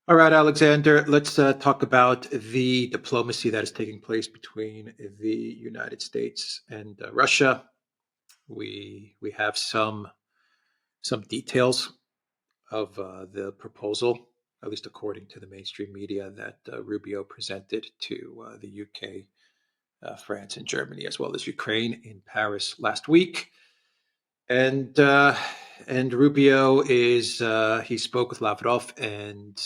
All right, Alexander, let's talk about the diplomacy that is taking place between the United States and Russia. We have some details of the proposal, at least according to the mainstream media, that Rubio presented to the UK, France, and Germany, as well as Ukraine in Paris last week. And Rubio he spoke with Lavrov, and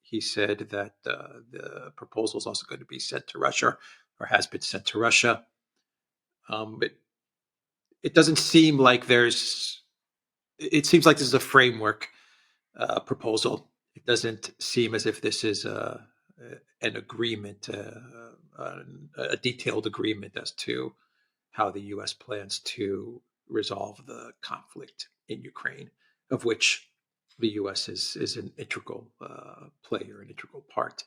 he said that the proposal is also going to be sent to Russia, or has been sent to Russia. But it doesn't seem like there's. It seems like this is a framework proposal. It doesn't seem as if this is an agreement, a detailed agreement as to how the U.S. plans to resolve the conflict in Ukraine, of which the U.S. is an integral player, an integral part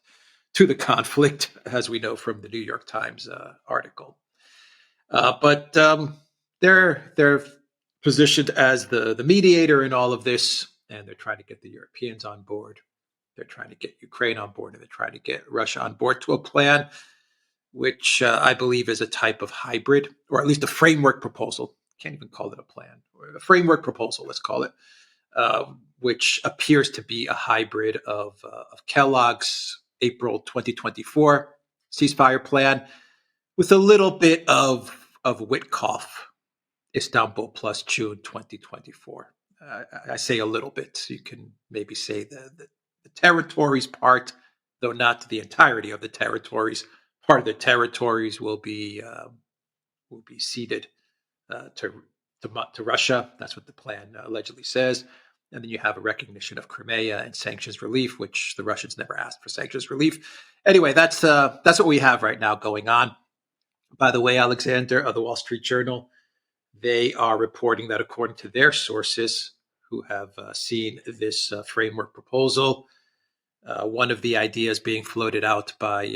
to the conflict, as we know from the New York Times article. But they're positioned as the mediator in all of this, and they're trying to get the Europeans on board. They're trying to get Ukraine on board, and they're trying to get Russia on board to a plan which I believe is a type of hybrid, or at least a framework proposal. Can't even call it a plan, or a framework proposal, let's call it, which appears to be a hybrid of Kellogg's April 2024 ceasefire plan with a little bit of Witkoff, Istanbul plus June 2024. I say a little bit. You can maybe say the territories part, though not the entirety of the territories. Part of the territories will be ceded to Russia. That's what the plan allegedly says. And then you have a recognition of Crimea and sanctions relief, which the Russians never asked for sanctions relief. Anyway, that's what we have right now going on. By the way, Alexander of the Wall Street Journal, they are reporting that according to their sources who have seen this framework proposal, one of the ideas being floated out by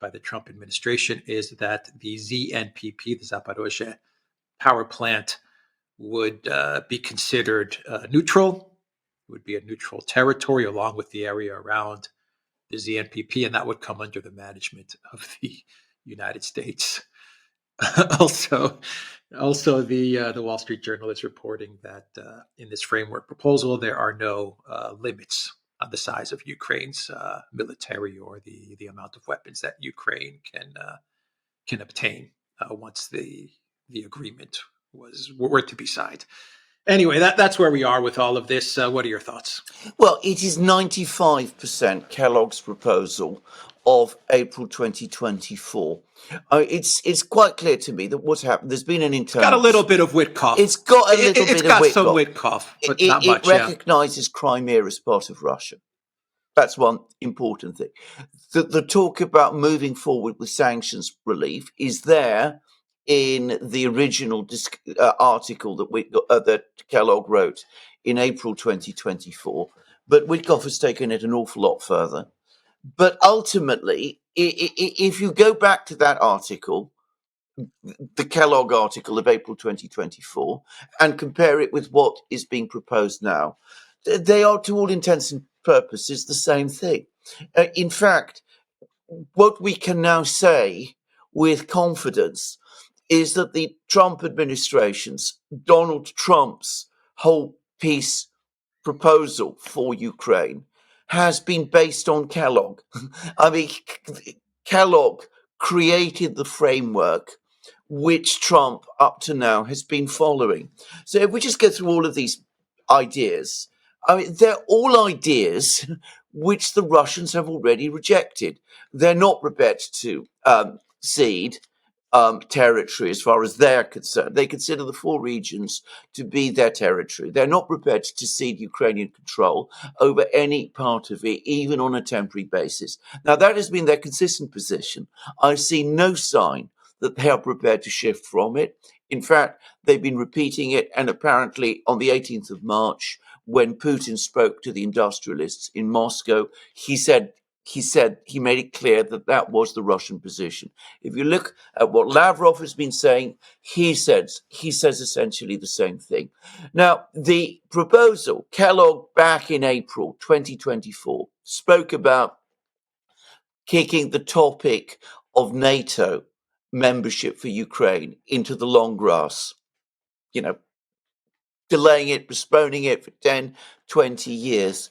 the Trump administration is that the ZNPP, the Zaporozhye power plant, would be considered neutral. It would be a neutral territory along with the area around the ZNPP, and that would come under the management of the United States. also, the Wall Street Journal is reporting that in this framework proposal, there are no limits on the size of Ukraine's military or the amount of weapons that Ukraine can obtain once the agreement were to be signed. Anyway, that's where we are with all of this. What are your thoughts? Well, it is 95% Kellogg's proposal of April 2024. It's quite clear to me that what's happened, there's been an internal... Got a little bit of Witkoff. It's got a little bit of Witkoff. It's got some Witkoff, but not much. It recognises Crimea as part of Russia. That's one important thing. The talk about moving forward with sanctions relief is there in the original article that Kellogg wrote in April 2024, but Witkoff has taken it an awful lot further. But ultimately, if you go back to that article, the Kellogg article of April 2024, and compare it with what is being proposed now, they are, to all intents and purposes, the same thing. In fact, what we can now say with confidence is that the Trump administration's, Donald Trump's whole peace proposal for Ukraine has been based on Kellogg. I mean, Kellogg created the framework which Trump up to now has been following. So if we just go through all of these ideas, I mean, they're all ideas which the Russians have already rejected. They're not prepared to cede territory as far as they're concerned. They consider the four regions to be their territory. They're not prepared to cede Ukrainian control over any part of it, even on a temporary basis. Now, that has been their consistent position. I see no sign that they are prepared to shift from it. In fact, they've been repeating it, and apparently on the 18th of March, when Putin spoke to the industrialists in Moscow, he made it clear that that was the Russian position. If you look at what Lavrov has been saying, he says essentially the same thing. Now, the proposal, Kellogg back in April 2024, spoke about kicking the topic of NATO membership for Ukraine into the long grass, delaying it, postponing it for 10, 20 years.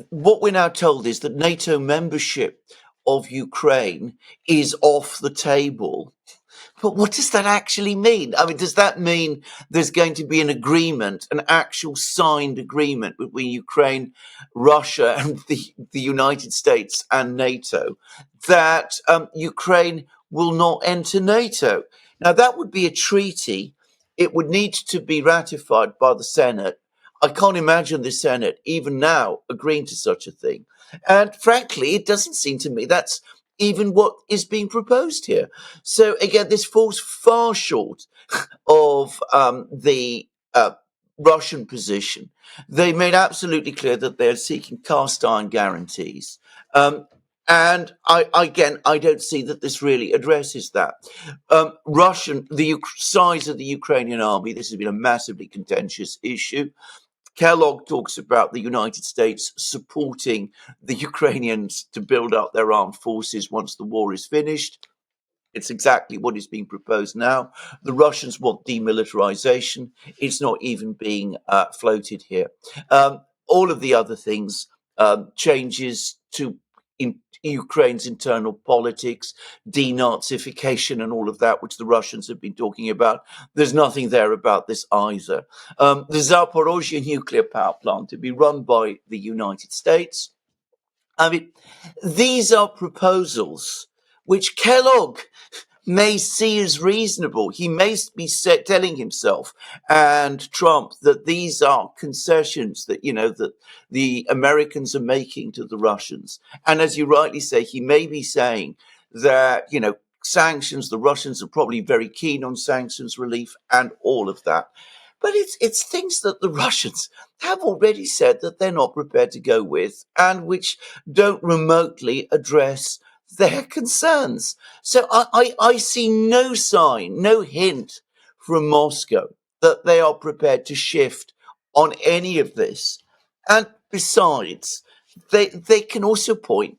What we're now told is that NATO membership of Ukraine is off the table. But what does that actually mean? I mean, does that mean there's going to be an agreement, an actual signed agreement between Ukraine, Russia, and the United States and NATO that Ukraine will not enter NATO? Now, that would be a treaty. It would need to be ratified by the Senate. I can't imagine the Senate, even now, agreeing to such a thing. And frankly, it doesn't seem to me that's even what is being proposed here. So again, this falls far short of the Russian position. They made absolutely clear that they're seeking cast iron guarantees. And I don't see that this really addresses that. The size of the Ukrainian army, this has been a massively contentious issue. Kellogg talks about the United States supporting the Ukrainians to build up their armed forces once the war is finished. It's exactly what is being proposed now. The Russians want demilitarization. It's not even being floated here. All of the other things, changes to Ukraine's internal politics, denazification and all of that, which the Russians have been talking about. There's nothing there about this either. The Zaporozhye nuclear power plant to be run by the United States. I mean, these are proposals which Kellogg may see as reasonable. He may be telling himself and Trump that these are concessions that, that the Americans are making to the Russians. And as you rightly say, he may be saying that, sanctions, the Russians are probably very keen on sanctions relief and all of that. But it's things that the Russians have already said that they're not prepared to go with and which don't remotely address their concerns. So I see no sign, no hint from Moscow that they are prepared to shift on any of this. And besides, they can also point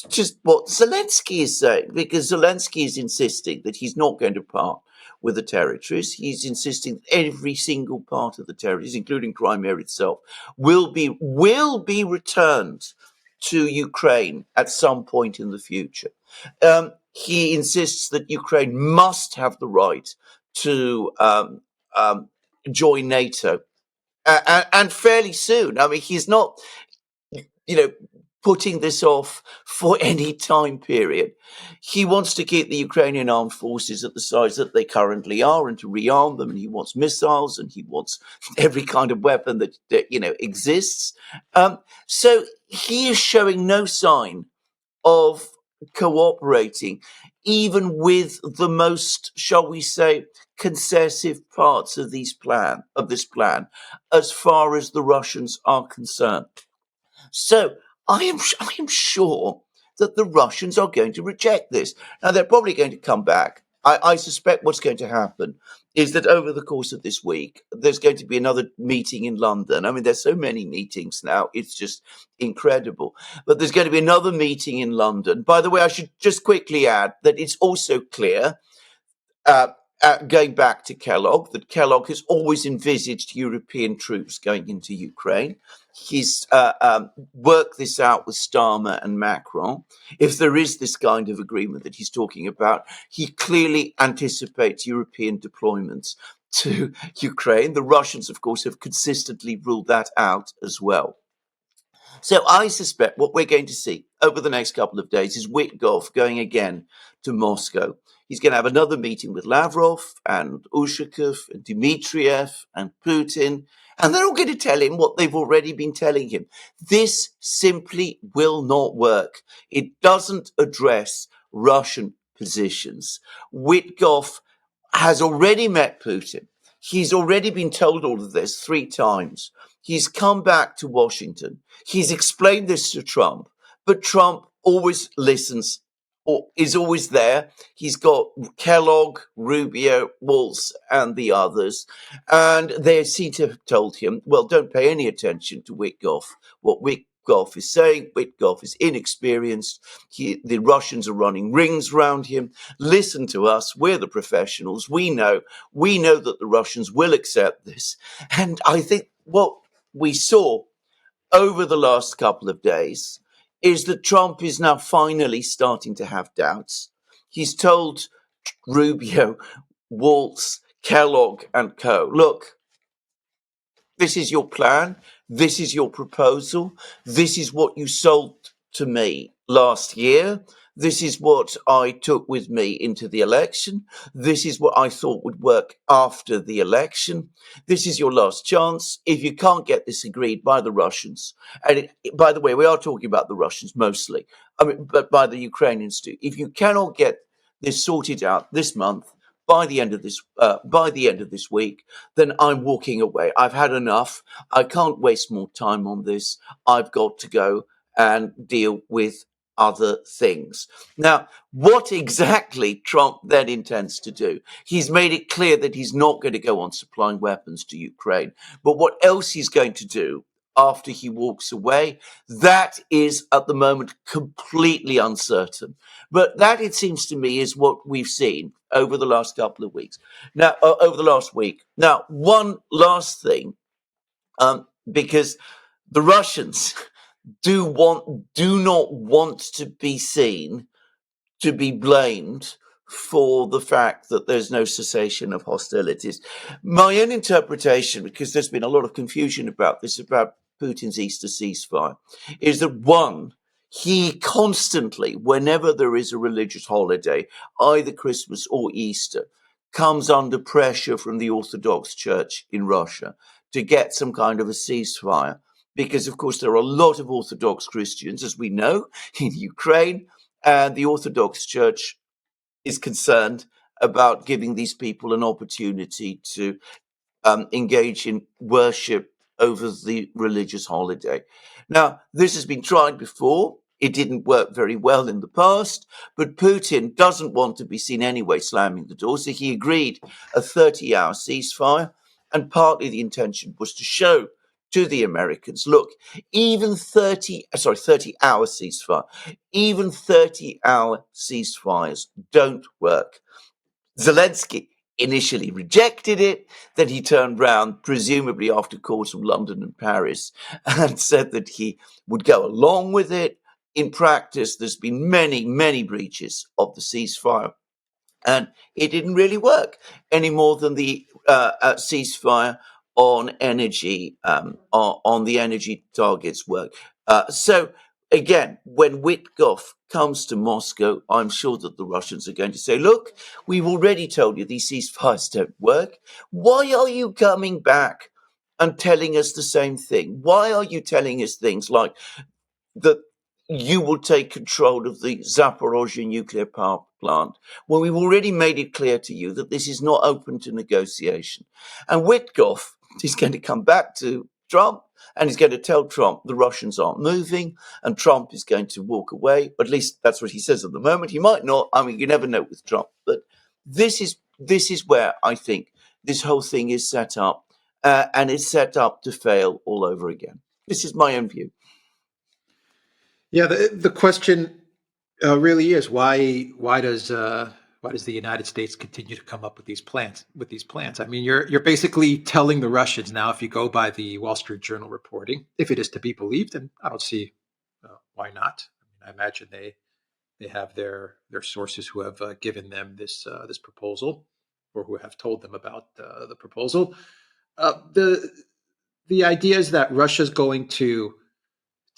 just what Zelensky is saying, because Zelensky is insisting that he's not going to part with the territories. He's insisting that every single part of the territories, including Crimea itself, will be returned to Ukraine at some point in the future. He insists that Ukraine must have the right to join NATO, and fairly soon. I mean, he's not, putting this off for any time period. He wants to keep the Ukrainian armed forces at the size that they currently are and to rearm them. And he wants missiles and he wants every kind of weapon that exists. So he is showing no sign of cooperating, even with the most, shall we say, concessive parts of this plan, as far as the Russians are concerned. So I am sure that the Russians are going to reject this. Now, they're probably going to come back. I suspect what's going to happen is that over the course of this week, there's going to be another meeting in London. I mean, there's so many meetings now. It's just incredible. But there's going to be another meeting in London. By the way, I should just quickly add that it's also clear, going back to Kellogg, that Kellogg has always envisaged European troops going into Ukraine. He's worked this out with Starmer and Macron. If there is this kind of agreement that he's talking about, he clearly anticipates European deployments to Ukraine. The Russians, of course, have consistently ruled that out as well. So I suspect what we're going to see over the next couple of days is Witkoff going again to Moscow. He's going to have another meeting with Lavrov and Ushakov and Dmitriev and Putin, and they're all going to tell him what they've already been telling him. This simply will not work. It doesn't address Russian positions. Witkoff has already met Putin. He's already been told all of this 3 times. He's come back to Washington. He's explained this to Trump, but Trump always listens or is always there. He's got Kellogg, Rubio, Waltz, and the others. And they seem to have told him, well, don't pay any attention to Witkoff. What Witkoff is saying. Witkoff is inexperienced. The Russians are running rings round him. Listen to us. We're the professionals. We know that the Russians will accept this. And I think what we saw over the last couple of days is that Trump is now finally starting to have doubts. He's told Rubio, Waltz, Kellogg, and co, look, this is your plan. This is your proposal. This is what you sold to me last year. This is what I took with me into the election. This is what I thought would work after the election. This is your last chance. If you can't get this agreed by the Russians, and by the way, we are talking about the Russians mostly, but by the Ukrainians too. If you cannot get this sorted out this month, by the end of this week, then I'm walking away. I've had enough. I can't waste more time on this. I've got to go and deal with other things. Now, what exactly Trump then intends to do? He's made it clear that he's not going to go on supplying weapons to Ukraine. But what else he's going to do after he walks away, that is at the moment completely uncertain. But that, it seems to me, is what we've seen over the last couple of weeks. Now, over the last week. Now, one last thing, because the Russians do not want to be seen to be blamed for the fact that there's no cessation of hostilities. My own interpretation, because there's been a lot of confusion about this, about Putin's Easter ceasefire, is that one, he constantly, whenever there is a religious holiday, either Christmas or Easter, comes under pressure from the Orthodox Church in Russia to get some kind of a ceasefire. Because, of course, there are a lot of Orthodox Christians, as we know, in Ukraine, and the Orthodox Church is concerned about giving these people an opportunity to engage in worship over the religious holiday. Now, this has been tried before. It didn't work very well in the past, but Putin doesn't want to be seen anyway slamming the door, so he agreed a 30-hour ceasefire, and partly the intention was to show to the Americans, look, even 30-hour ceasefire, even 30-hour ceasefires don't work. Zelensky initially rejected it, then he turned round, presumably after calls from London and Paris, and said that he would go along with it. In practice, there's been many, many breaches of the ceasefire, and it didn't really work any more than the ceasefire on energy, on the energy targets work. So again, when Witkoff comes to Moscow, I'm sure that the Russians are going to say, look, we've already told you these ceasefires don't work. Why are you coming back and telling us the same thing? Why are you telling us things like that you will take control of the Zaporozhye nuclear power plant, when we've already made it clear to you that this is not open to negotiation? And Witkoff is going to come back to Trump and he's going to tell Trump the Russians aren't moving, and Trump is going to walk away. At least that's what he says at the moment. He might not. I mean, you never know with Trump. But this is where I think this whole thing is set up, and it's set up to fail all over again. This is my own view. Yeah, the question really is why does the United States continue to come up with these plans? I mean, you're basically telling the Russians now, if you go by the Wall Street Journal reporting, if it is to be believed, and I don't see why not. I mean, I imagine they have their sources who have given them this proposal, or who have told them about the proposal. The idea is that Russia's going to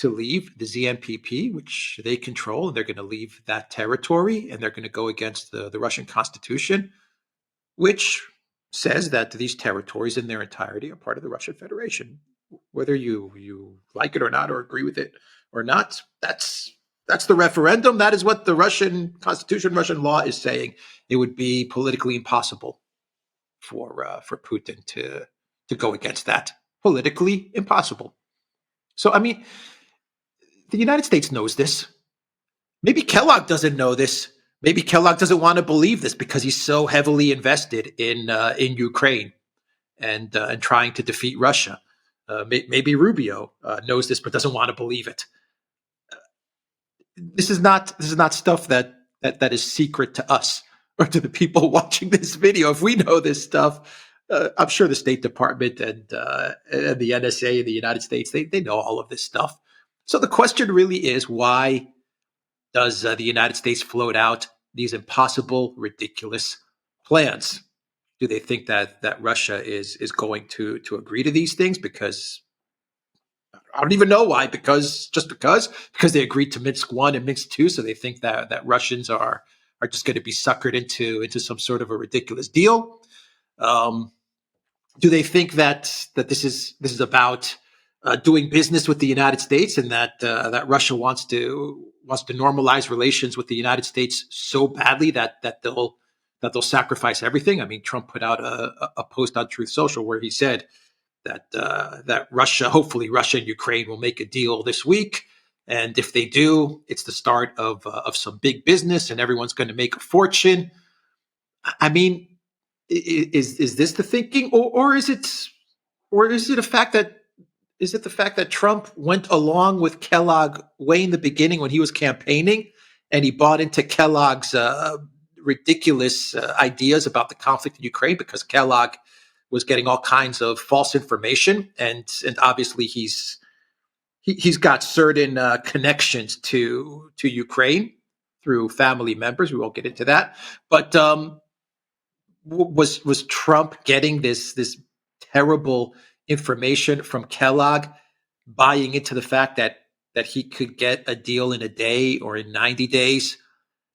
leave the ZNPP, which they control, and they're going to leave that territory, and they're going to go against the Russian Constitution, which says that these territories in their entirety are part of the Russian Federation. Whether you like it or not, or agree with it or not, that's the referendum. That is what the Russian Constitution, Russian law is saying. It would be politically impossible for Putin to go against that. Politically impossible. So, I mean, the United States knows this. Maybe Kellogg doesn't know this. Maybe Kellogg doesn't want to believe this because he's so heavily invested in Ukraine and trying to defeat Russia. Maybe Rubio knows this but doesn't want to believe it. This is not stuff that is secret to us or to the people watching this video. If we know this stuff, I'm sure the State Department and the NSA in the United States, they know all of this stuff. So the question really is, why does the United States float out these impossible, ridiculous plans? Do they think that Russia is going to agree to these things? Because I don't even know why. Because they agreed to Minsk I and Minsk II, so they think that Russians are just going to be suckered into some sort of a ridiculous deal. Do they think that this is about doing business with the United States, and that Russia wants to normalize relations with the United States so badly that they'll sacrifice everything? I mean, Trump put out a post on Truth Social where he said that hopefully Russia and Ukraine will make a deal this week, and if they do, it's the start of some big business, and everyone's going to make a fortune. I mean, is this the thinking, or is it a fact that is it the fact that Trump went along with Kellogg way in the beginning when he was campaigning, and he bought into Kellogg's ridiculous ideas about the conflict in Ukraine because Kellogg was getting all kinds of false information, and obviously he's got certain connections to Ukraine through family members. We won't get into that, but was Trump getting this terrible information from Kellogg, buying into the fact that he could get a deal in a day or in 90 days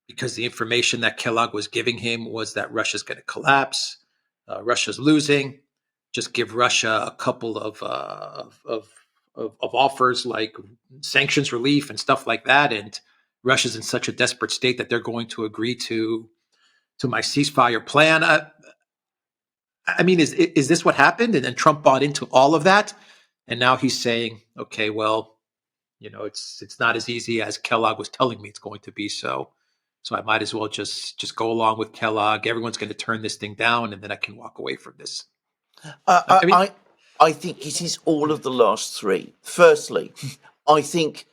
because the information that Kellogg was giving him was that Russia's going to collapse, Russia's losing, just give Russia a couple of offers like sanctions relief and stuff like that, and Russia's in such a desperate state that they're going to agree to my ceasefire plan. I mean, is this what happened? And then Trump bought into all of that, and now he's saying, okay, well, it's not as easy as Kellogg was telling me it's going to be. So I might as well just go along with Kellogg. Everyone's going to turn this thing down, and then I can walk away from this. I mean, I think it is all of the last three. Firstly, I think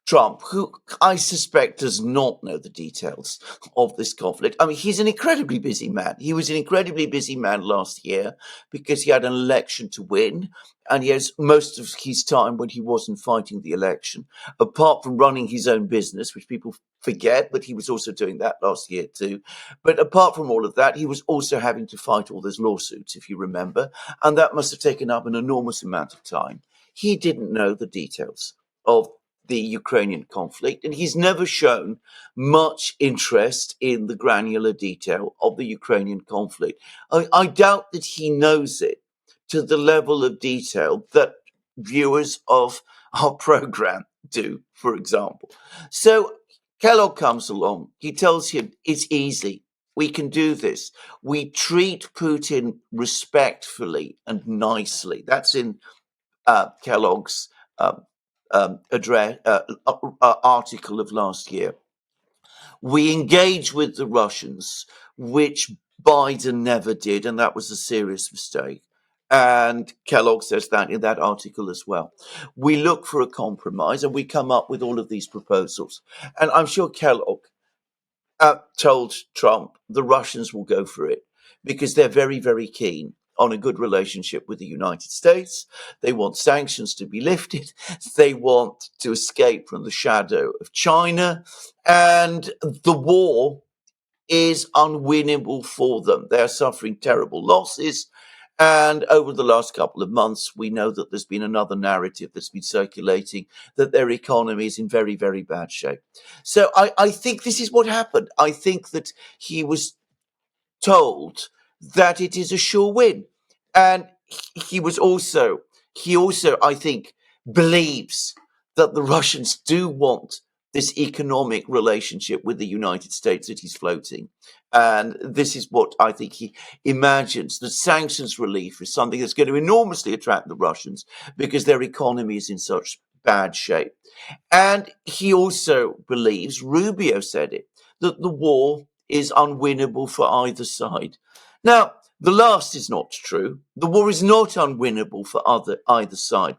Trump, who I suspect does not know the details of this conflict. I mean, he's an incredibly busy man. He was an incredibly busy man last year because he had an election to win, and he has most of his time when he wasn't fighting the election, apart from running his own business, which people forget, but he was also doing that last year too. But apart from all of that, he was also having to fight all those lawsuits, if you remember, and that must have taken up an enormous amount of time. He didn't know the details of the Ukrainian conflict, and he's never shown much interest in the granular detail of the Ukrainian conflict. I doubt that he knows it to the level of detail that viewers of our program do, for example. So Kellogg comes along, he tells him it's easy. We can do this. We treat Putin respectfully and nicely. That's in Kellogg's article of last year. We engage with the Russians, which Biden never did, and that was a serious mistake. And Kellogg says that in that article as well. We look for a compromise, and we come up with all of these proposals. And I'm sure Kellogg told Trump the Russians will go for it because they're very, very keen on a good relationship with the United States. They want sanctions to be lifted. They want to escape from the shadow of China. And the war is unwinnable for them. They are suffering terrible losses. And over the last couple of months, we know that there's been another narrative that's been circulating that their economy is in very, very bad shape. So I think this is what happened. I think that he was told that it is a sure win. And he also, I think, believes that the Russians do want this economic relationship with the United States that he's floating. And this is what I think he imagines. The sanctions relief is something that's going to enormously attract the Russians because their economy is in such bad shape. And he also believes, Rubio said it, that the war is unwinnable for either side. Now, The last is not true. The war is not unwinnable for either side.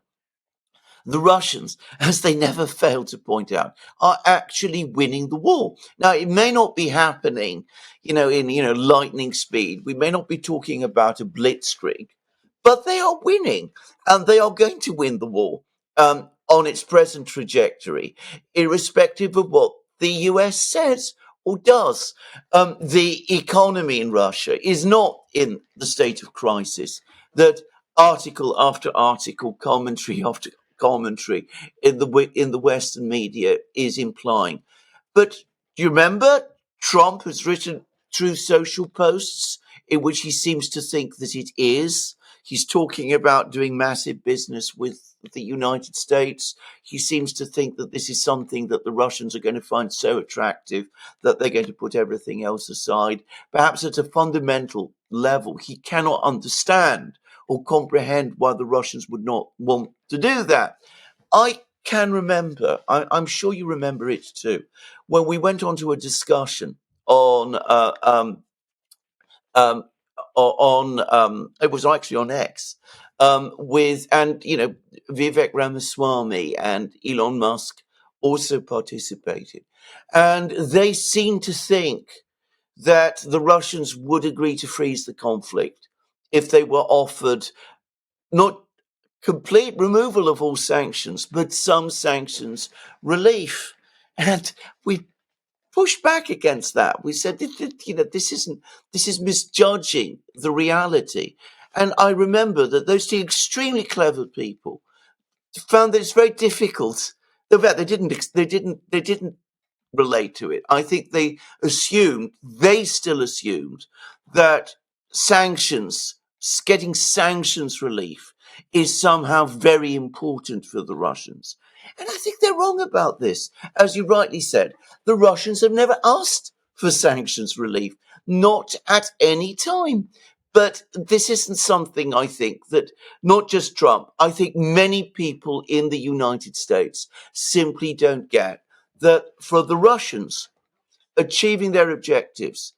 The Russians, as they never fail to point out, are actually winning the war. Now, it may not be happening, in lightning speed. We may not be talking about a blitzkrieg, but they are winning, and they are going to win the war on its present trajectory, irrespective of what the US says or does. The economy in Russia is not in the state of crisis that article after article, commentary after commentary in the Western media is implying. But do you remember Trump has written through social posts in which he seems to think that it is? He's talking about doing massive business with the United States. He seems to think that this is something that the Russians are going to find so attractive that they're going to put everything else aside. Perhaps at a fundamental level, he cannot understand or comprehend why the Russians would not want to do that. I can remember, I'm sure you remember it too, when we went on to a discussion on it was actually on X, Vivek Ramaswamy and Elon Musk also participated. And they seemed to think that the Russians would agree to freeze the conflict if they were offered not complete removal of all sanctions, but some sanctions relief. And we pushed back against that. We said, this is misjudging the reality. And I remember that those two extremely clever people found that it's very difficult. They didn't relate to it. I think they still assumed that getting sanctions relief is somehow very important for the Russians. And I think they're wrong about this. As you rightly said, the Russians have never asked for sanctions relief, not at any time. But this isn't something, I think, that not just Trump, I think many people in the United States simply don't get that for the Russians, achieving their objectives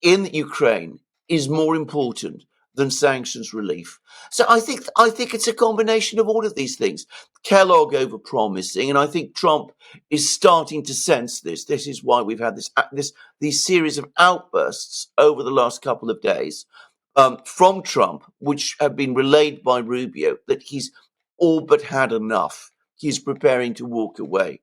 in Ukraine is more important than sanctions relief. So I think it's a combination of all of these things. Kellogg overpromising, and I think Trump is starting to sense this. This is why we've had these series of outbursts over the last couple of days from Trump, which have been relayed by Rubio, that he's all but had enough. He's preparing to walk away.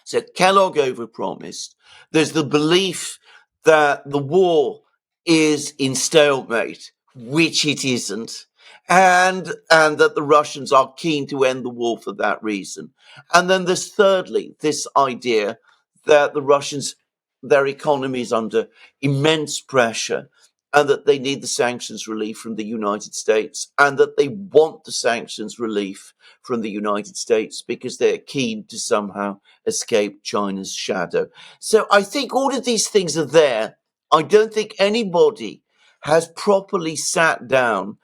So Kellogg overpromised. There's the belief that the war is in stalemate, which it isn't, and that the Russians are keen to end the war for that reason. And then there's thirdly this idea that the Russians, their economy is under immense pressure, and that they need the sanctions relief from the United States, and that they want the sanctions relief from the United States because they're keen to somehow escape China's shadow. So I think all of these things are there. I don't think anybody has properly sat down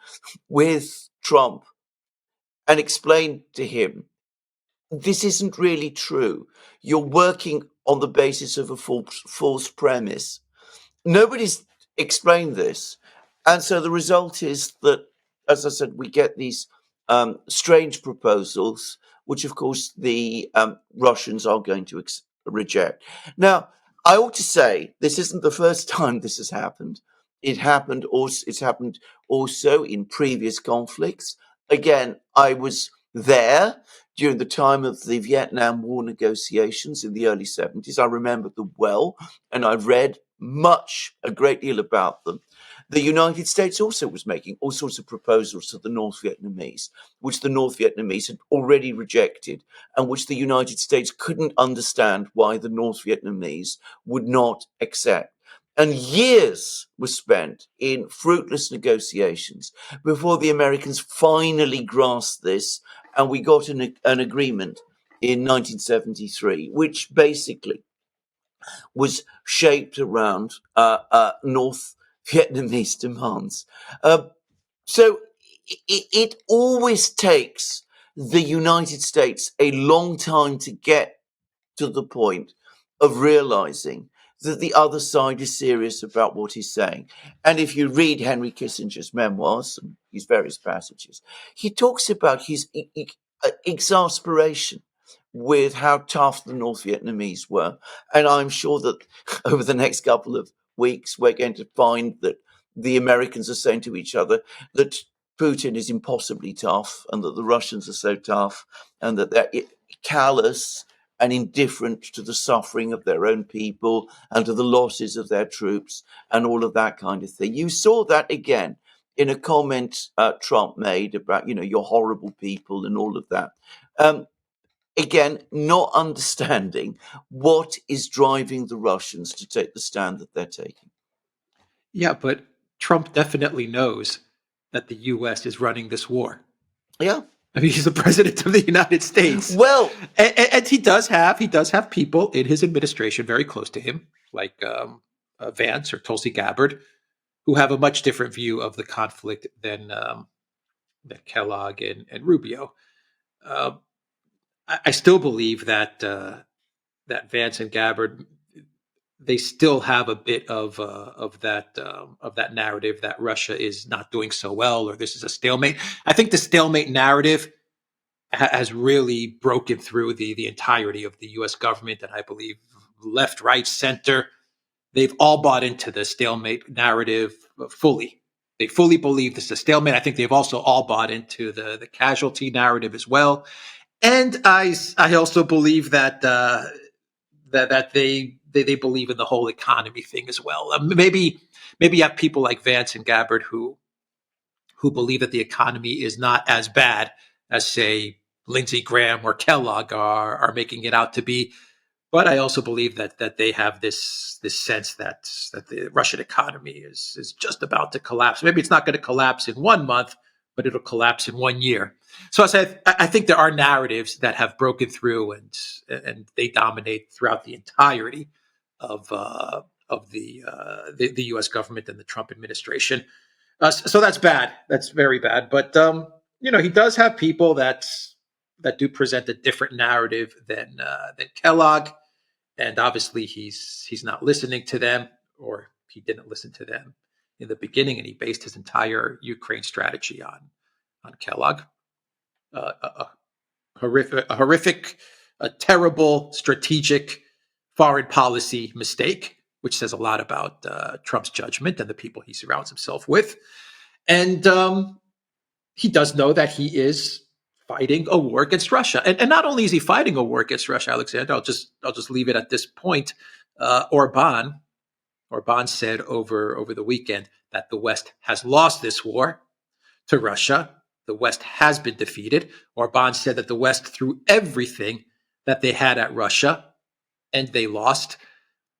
with Trump and explained to him, this isn't really true. You're working on the basis of a false premise. Nobody's explained this. And so the result is that, as I said, we get these strange proposals, which of course the Russians are going to reject. Now, I ought to say this isn't the first time this has happened. It's happened also in previous conflicts. Again, I was there during the time of the Vietnam War negotiations in the early 70s. I remember them well, and I've read a great deal about them. The United States also was making all sorts of proposals to the North Vietnamese, which the North Vietnamese had already rejected, and which the United States couldn't understand why the North Vietnamese would not accept. And years were spent in fruitless negotiations before the Americans finally grasped this, and we got an agreement in 1973, which basically was shaped around North Vietnamese demands. So it always takes the United States a long time to get to the point of realizing that the other side is serious about what he's saying. And if you read Henry Kissinger's memoirs and his various passages, he talks about his exasperation with how tough the North Vietnamese were. And I'm sure that over the next couple of weeks, we're going to find that the Americans are saying to each other that Putin is impossibly tough and that the Russians are so tough and that they're callous and indifferent to the suffering of their own people and to the losses of their troops and all of that kind of thing. You saw that again in a comment Trump made about, you're horrible people and all of that. Again, not understanding what is driving the Russians to take the stand that they're taking. Yeah, but Trump definitely knows that the U.S. is running this war. Yeah. I mean, he's the president of the United States. Well, and he does have people in his administration very close to him, like Vance or Tulsi Gabbard, who have a much different view of the conflict than Kellogg and Rubio. I still believe that that Vance and Gabbard, they still have a bit of that narrative that Russia is not doing so well or this is a stalemate. I think the stalemate narrative has really broken through the entirety of the U.S. government, and I believe left, right, center, they've all bought into the stalemate narrative fully. They fully believe this is a stalemate. I think they've also all bought into the casualty narrative as well. And I also believe that that they believe in the whole economy thing as well. Maybe you have people like Vance and Gabbard who believe that the economy is not as bad as, say, Lindsey Graham or Kellogg are making it out to be. But I also believe that they have this sense that the Russian economy is just about to collapse. Maybe it's not going to collapse in 1 month, but it'll collapse in 1 year. So I think there are narratives that have broken through and they dominate throughout the entirety of the U.S. government and the Trump administration. So that's bad. That's very bad. But he does have people that do present a different narrative than Kellogg, and obviously he's not listening to them, or he didn't listen to them in the beginning, and he based his entire Ukraine strategy on Kellogg. A horrific, a terrible strategic foreign policy mistake, which says a lot about Trump's judgment and the people he surrounds himself with. And he does know that he is fighting a war against Russia. And not only is he fighting a war against Russia, Alexander, I'll just leave it at this point. Orban said over the weekend that the West has lost this war to Russia. The West has been defeated. Orban said that the West threw everything that they had at Russia, and they lost.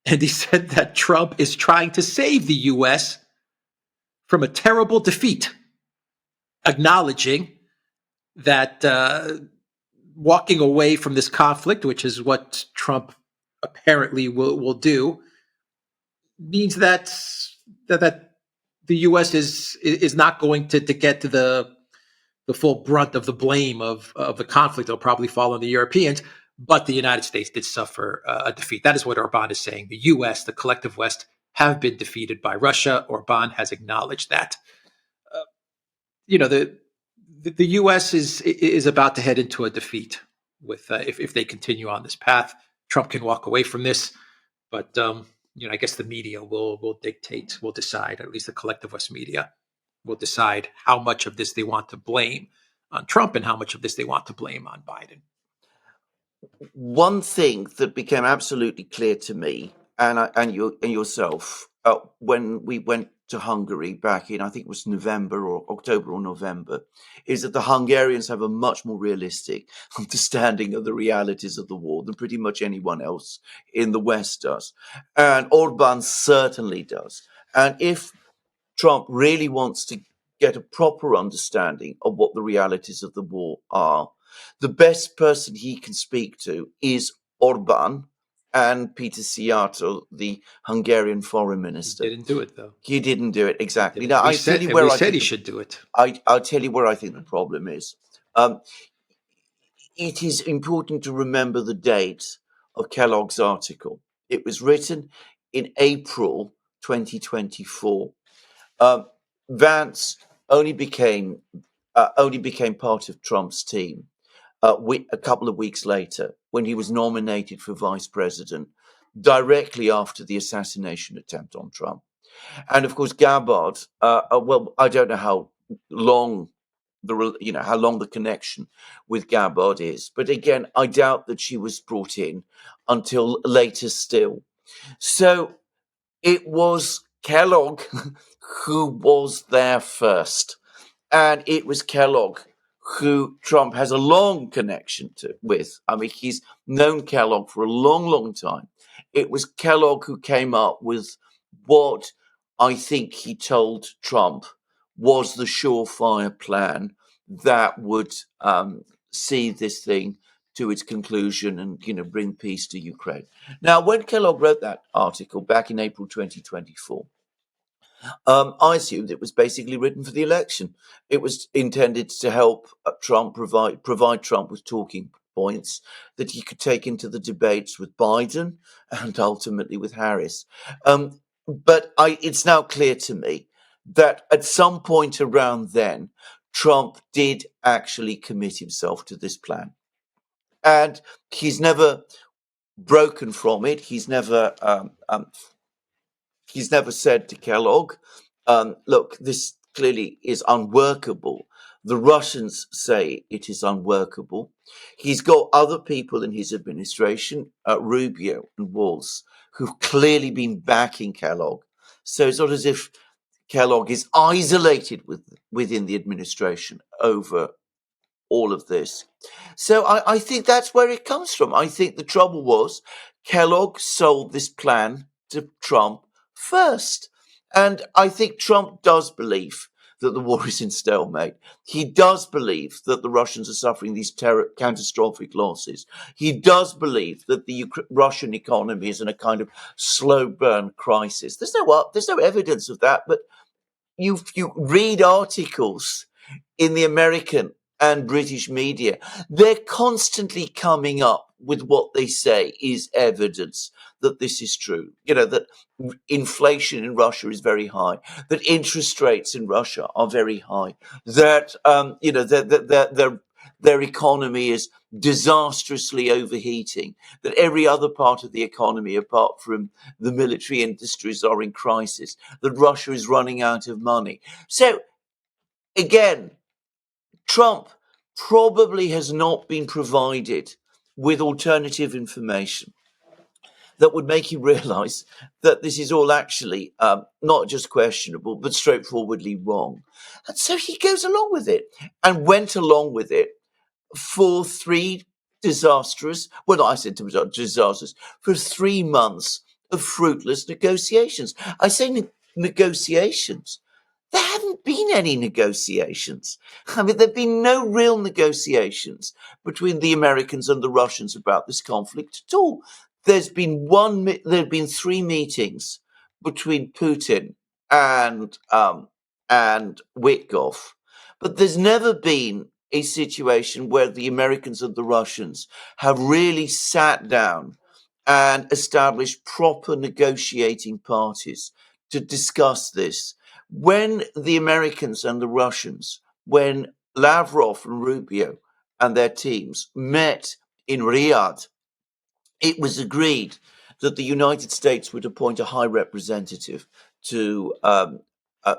And he said that Trump is trying to save the U.S. from a terrible defeat, acknowledging that walking away from this conflict, which is what Trump apparently will do, means that the U.S. is not going to get to the full brunt of the blame of the conflict. It'll probably fall on the Europeans, but the United States did suffer a defeat. That is what Orban is saying. The U.S., the collective West, have been defeated by Russia. Orban has acknowledged that. The U.S. is about to head into a defeat with if they continue on this path. Trump can walk away from this, but I guess the media will decide. At least the collective West media will decide how much of this they want to blame on Trump and how much of this they want to blame on Biden. One thing that became absolutely clear to me and yourself when we went to Hungary back in, I think it was November or October or November, is that the Hungarians have a much more realistic understanding of the realities of the war than pretty much anyone else in the West does. And Orban certainly does. And if Trump really wants to get a proper understanding of what the realities of the war are, the best person he can speak to is Orban and Peter Szijjártó, the Hungarian foreign minister. He didn't do it, though. He didn't do it, exactly. Now, I said he should do it. I'll tell you where I think the problem is. It is important to remember the date of Kellogg's article. It was written in April 2024. Vance only became part of Trump's team a couple of weeks later, when he was nominated for vice president, directly after the assassination attempt on Trump. And of course, Gabbard. Well, I don't know how long how long the connection with Gabbard is, but again, I doubt that she was brought in until later still. So it was Kellogg who was there first. And it was Kellogg who Trump has a long connection with. I mean, he's known Kellogg for a long, long time. It was Kellogg who came up with what I think he told Trump was the surefire plan that would see this thing to its conclusion and, bring peace to Ukraine. Now, when Kellogg wrote that article back in April 2024, I assumed it was basically written for the election. It was intended to help Trump provide Trump with talking points that he could take into the debates with Biden and ultimately with Harris. But it's now clear to me that at some point around then, Trump did actually commit himself to this plan. And he's never broken from it. He's never said to Kellogg, look, this clearly is unworkable. The Russians say it is unworkable. He's got other people in his administration, Rubio and Walz, who've clearly been backing Kellogg. So it's not as if Kellogg is isolated within the administration over all of this. So I think that's where it comes from. I think the trouble was Kellogg sold this plan to Trump first. And I think Trump does believe that the war is in stalemate. He does believe that the Russians are suffering these catastrophic losses. He does believe that the Russian economy is in a kind of slow burn crisis. There's no evidence of that, but you read articles in the American and British media, they're constantly coming up with what they say is evidence that this is true. That inflation in Russia is very high, that interest rates in Russia are very high, that their economy is disastrously overheating, that every other part of the economy apart from the military industries are in crisis, that Russia is running out of money. So again, Trump probably has not been provided with alternative information that would make him realize that this is all actually not just questionable, but straightforwardly wrong. And so he goes along with it and went along with it for 3 disastrous, for 3 months of fruitless negotiations. I say negotiations. There haven't been any negotiations. I mean, there have been no real negotiations between the Americans and the Russians about this conflict at all. There have been 3 meetings between Putin and Witkoff, but there's never been a situation where the Americans and the Russians have really sat down and established proper negotiating parties to discuss this. When the Americans and the Russians, when Lavrov and Rubio and their teams met in Riyadh, it was agreed that the United States would appoint a high representative to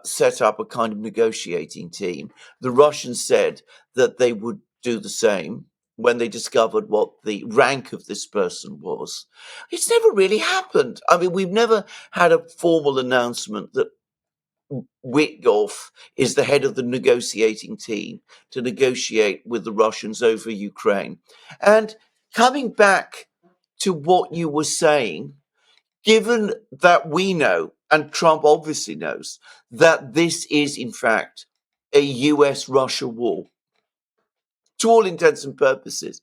set up a kind of negotiating team. The Russians said that they would do the same when they discovered what the rank of this person was. It's never really happened. I mean, we've never had a formal announcement that Witkoff is the head of the negotiating team to negotiate with the Russians over Ukraine. And coming back to what you were saying, given that we know, and Trump obviously knows, that this is in fact a US-Russia war, to all intents and purposes,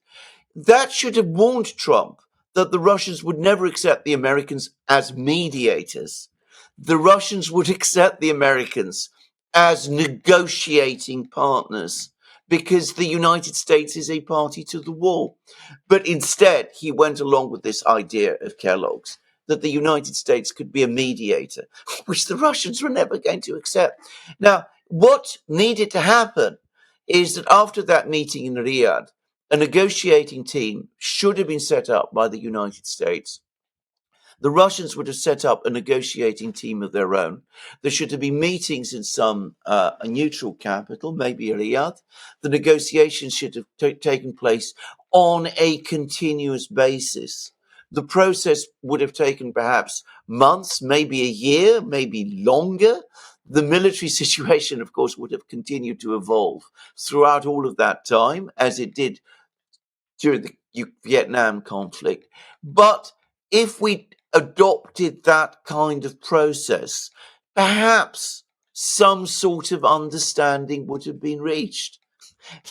that should have warned Trump that the Russians would never accept the Americans as mediators. The Russians would accept the Americans as negotiating partners because the United States is a party to the war. But instead, he went along with this idea of Kellogg's that the United States could be a mediator, which the Russians were never going to accept. Now, what needed to happen is that after that meeting in Riyadh, a negotiating team should have been set up by the United States. The Russians would have set up a negotiating team of their own. There should have been meetings in some a neutral capital, maybe Riyadh. The negotiations should have taken place on a continuous basis. The process would have taken perhaps months, maybe a year, maybe longer. The military situation, of course, would have continued to evolve throughout all of that time, as it did during the Vietnam conflict. But if we adopted that kind of process, perhaps some sort of understanding would have been reached.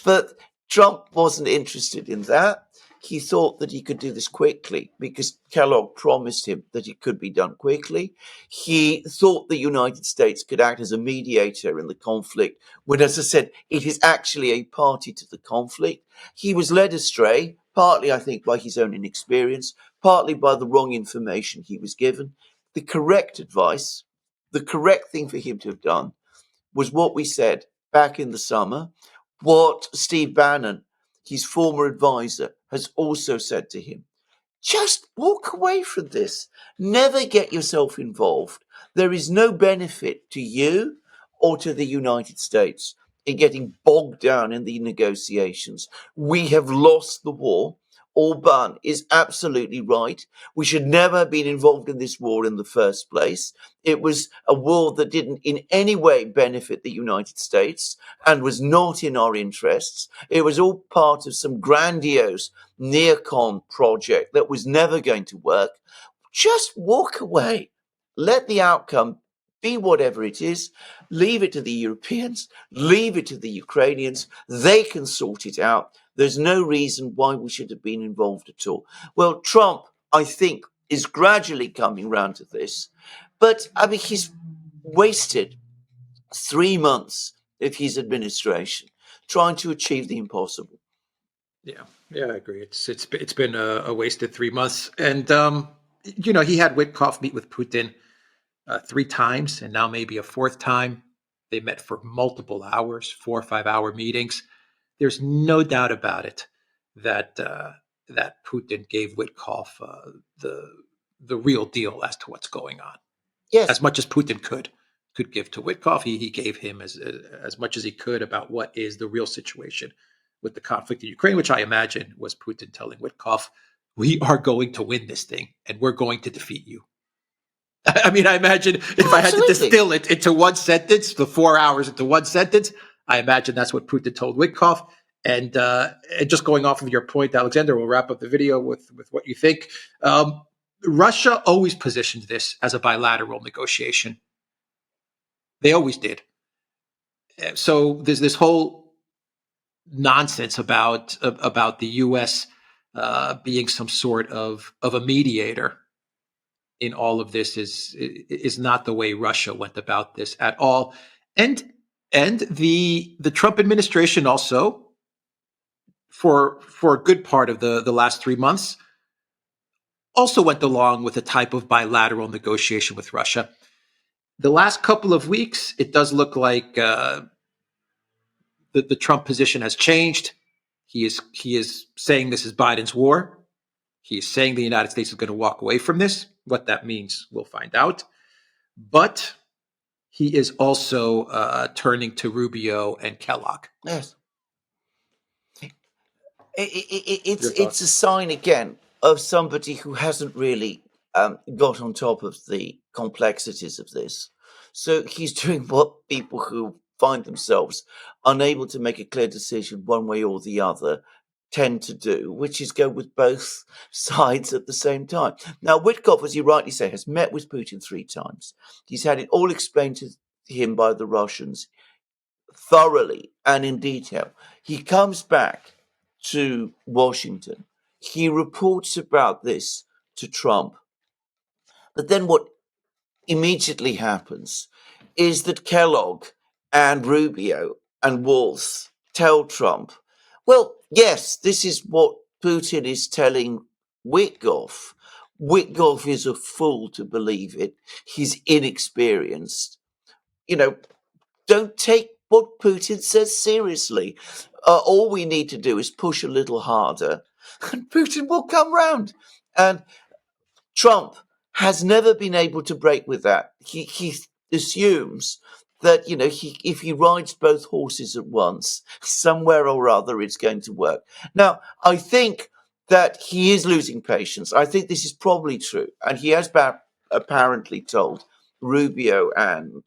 But Trump wasn't interested in that. He thought that he could do this quickly because Kellogg promised him that it could be done quickly. He thought the United States could act as a mediator in the conflict when, as I said, it is actually a party to the conflict. He was led astray, partly, I think, by his own inexperience, partly by the wrong information he was given. The correct advice, the correct thing for him to have done was what we said back in the summer, what Steve Bannon, his former advisor, has also said to him. Just walk away from this. Never get yourself involved. There is no benefit to you or to the United States in getting bogged down in the negotiations. We have lost the war. Orban is absolutely right. We should never have been involved in this war in the first place. It was a war that didn't in any way benefit the United States and was not in our interests. It was all part of some grandiose neocon project that was never going to work. Just walk away. Let the outcome be whatever it is. Leave it to the Europeans. Leave it to the Ukrainians. They can sort it out. There's no reason why we should have been involved at all. Well, Trump, I think, is gradually coming round to this. But, I mean, he's wasted 3 months of his administration trying to achieve the impossible. Yeah, I agree. It's been a wasted 3 months, and he had Witkoff meet with Putin 3 times, and now maybe a 4th time. They met for multiple hours, 4 or 5 hour meetings. There's no doubt about it that that Putin gave Witkoff the real deal as to what's going on. Yes, As much as Putin could give to Witkoff, he gave him as much as he could about what is the real situation with the conflict in Ukraine, which I imagine was Putin telling Witkoff, "We are going to win this thing, and we're going to defeat you." I mean, I imagine if I had to distill it into one sentence, the 4 hours into one sentence, I imagine that's what Putin told Witkoff. And just going off of your point, Alexander, we'll wrap up the video with what you think. Russia always positioned this as a bilateral negotiation. They always did. So there's this whole nonsense about the U.S. Being some sort of a mediator in all of this is not the way Russia went about this at all. And the Trump administration also, for a good part of the last 3 months, also went along with a type of bilateral negotiation with Russia. The last couple of weeks, it does look like the Trump position has changed. He is saying this is Biden's war. He is saying the United States is going to walk away from this. What that means, we'll find out. But he is also turning to Rubio and Kellogg. Yes. It's a sign, again, of somebody who hasn't really got on top of the complexities of this. So he's doing what people who find themselves unable to make a clear decision one way or the other tend to do, which is go with both sides at the same time. Now, Witkoff, as you rightly say, has met with Putin 3 times. He's had it all explained to him by the Russians thoroughly and in detail. He comes back to Washington. He reports about this to Trump. But then what immediately happens is that Kellogg and Rubio and Walz tell Trump, well, yes, this is what Putin is telling Witkoff. Witkoff is a fool to believe it. He's inexperienced. Don't take what Putin says seriously. All we need to do is push a little harder, and Putin will come round. And Trump has never been able to break with that. He assumes that, if he rides both horses at once, somewhere or other it's going to work. Now, I think that he is losing patience. I think this is probably true. And he has apparently told Rubio and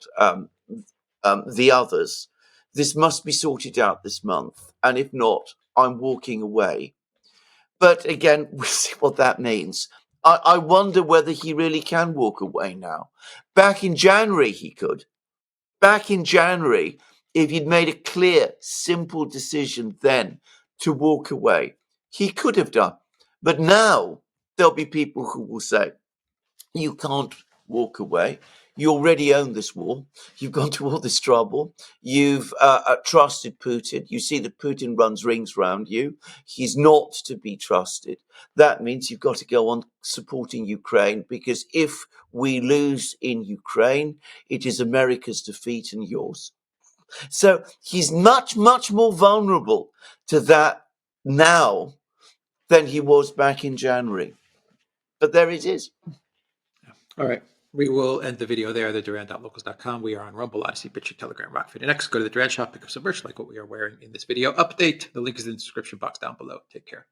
the others, this must be sorted out this month. And if not, I'm walking away. But again, we'll see what that means. I wonder whether he really can walk away now. Back in January, he could. Back in January, if he'd made a clear, simple decision then to walk away, he could have done. But now there'll be people who will say, you can't walk away. You already own this war. You've gone to all this trouble. You've trusted Putin. You see that Putin runs rings round you. He's not to be trusted. That means you've got to go on supporting Ukraine, because if we lose in Ukraine, it is America's defeat and yours. So he's much, much more vulnerable to that now than he was back in January. But there it is. All right. We will end the video there, the Duran.locals.com. We are on Rumble, Odyssey, BitChute, Telegram, Rockfit, and X. Go to the Duran shop, pick up some merch like what we are wearing in this video. Update. The link is in the description box down below. Take care.